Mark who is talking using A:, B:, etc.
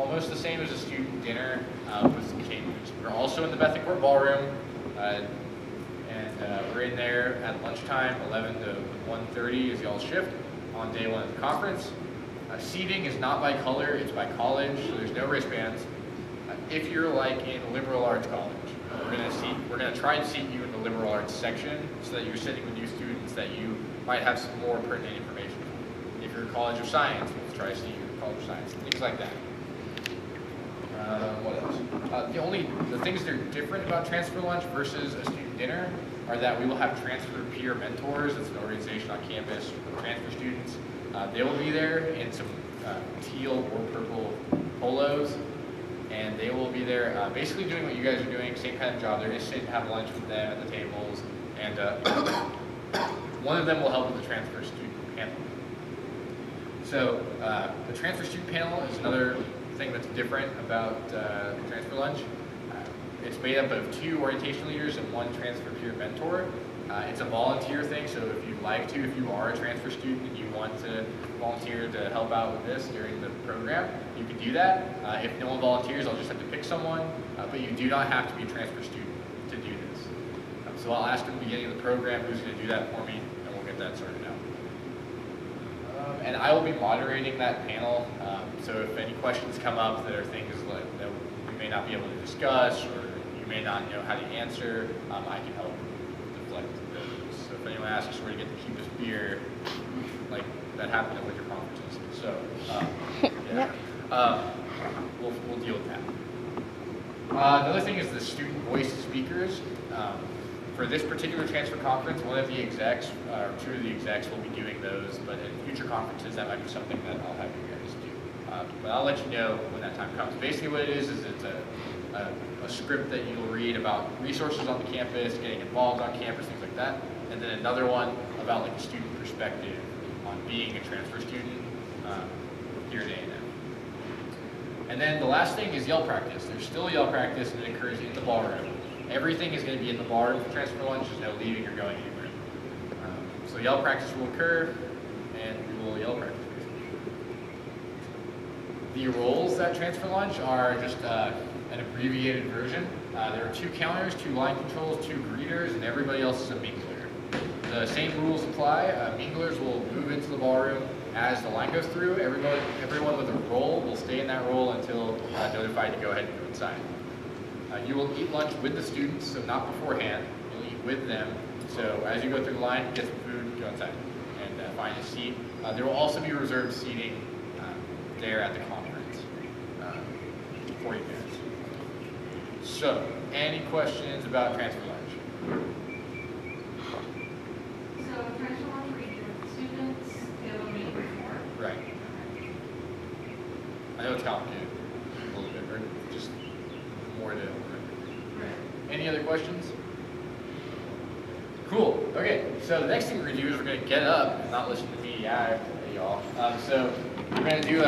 A: almost the same as a student dinner with Cambridge. We're also in the Bethencourt Ballroom, and we're in there at lunchtime, 11 to 1:30 is y'all's shift on day one of the conference. Seating is not by color, it's by college, so there's no wristbands. If you're like in a liberal arts college, we're gonna try to seat you in the liberal arts section so that you're sitting with new students that you might have some more pertinent information. If you're a College of Science, we'll try to seat you in College of Science, things like that. What else? The things that are different about transfer lunch versus a student dinner are that we will have transfer peer mentors. It's an organization on campus for transfer students. They will be there in some teal or purple polos, and they will be there basically doing what you guys are doing, same kind of job. They're just sitting to have lunch with them at the tables, and one of them will help with the transfer student panel. So the transfer student panel is another thing that's different about transfer lunch. It's made up of 2 orientation leaders and 1 transfer peer mentor. It's a volunteer thing, so if you'd like to, if you are a transfer student and you want to volunteer to help out with this during the program, you can do that. If no one volunteers, I'll just have to pick someone, but you do not have to be a transfer student to do this. So I'll ask at the beginning of the program who's going to do that for me, and we'll get that sorted out. And I will be moderating that panel, so if any questions come up that are things that we may not be able to discuss or you may not know how to answer, I can help deflect those. So if anyone asks where to get the cheapest beer, like that happened at winter conferences. So yeah, we'll deal with that. Another thing is the student voice speakers. For this particular transfer conference, one of the execs, or 2 of the execs will be doing those, but in future conferences, that might be something that I'll have you guys do. But I'll let you know when that time comes. Basically what it is it's a script that you'll read about resources on the campus, getting involved on campus, things like that, and then another one about like a student perspective on being a transfer student here at A&M. And then the last thing is yell practice. There's still yell practice, and it occurs in the ballroom. Everything is going to be in the ballroom for transfer lunch. There's no leaving or going anywhere. So yell practice will occur, and we will yell practice. The roles at transfer lunch are just an abbreviated version. There are 2 counters, 2 line controls, 2 greeters, and everybody else is a mingler. The same rules apply. Minglers will move into the ballroom as the line goes through. Everyone with a role will stay in that role until notified to go ahead and go inside. You will eat lunch with the students, so not beforehand. You'll eat with them. So as you go through the line, get some food, go inside, and find a seat. There will also be reserved seating there at the conference for you guys. So, any questions about transfer lunch?
B: So transfer lunch, we do with the students, they'll meet before.
A: Right. I know it's complicated a little bit, or just more to. Any other questions? Cool. Okay, so the next thing we're going to do is we're going to get up and not listen to me, y'all. So we're going to do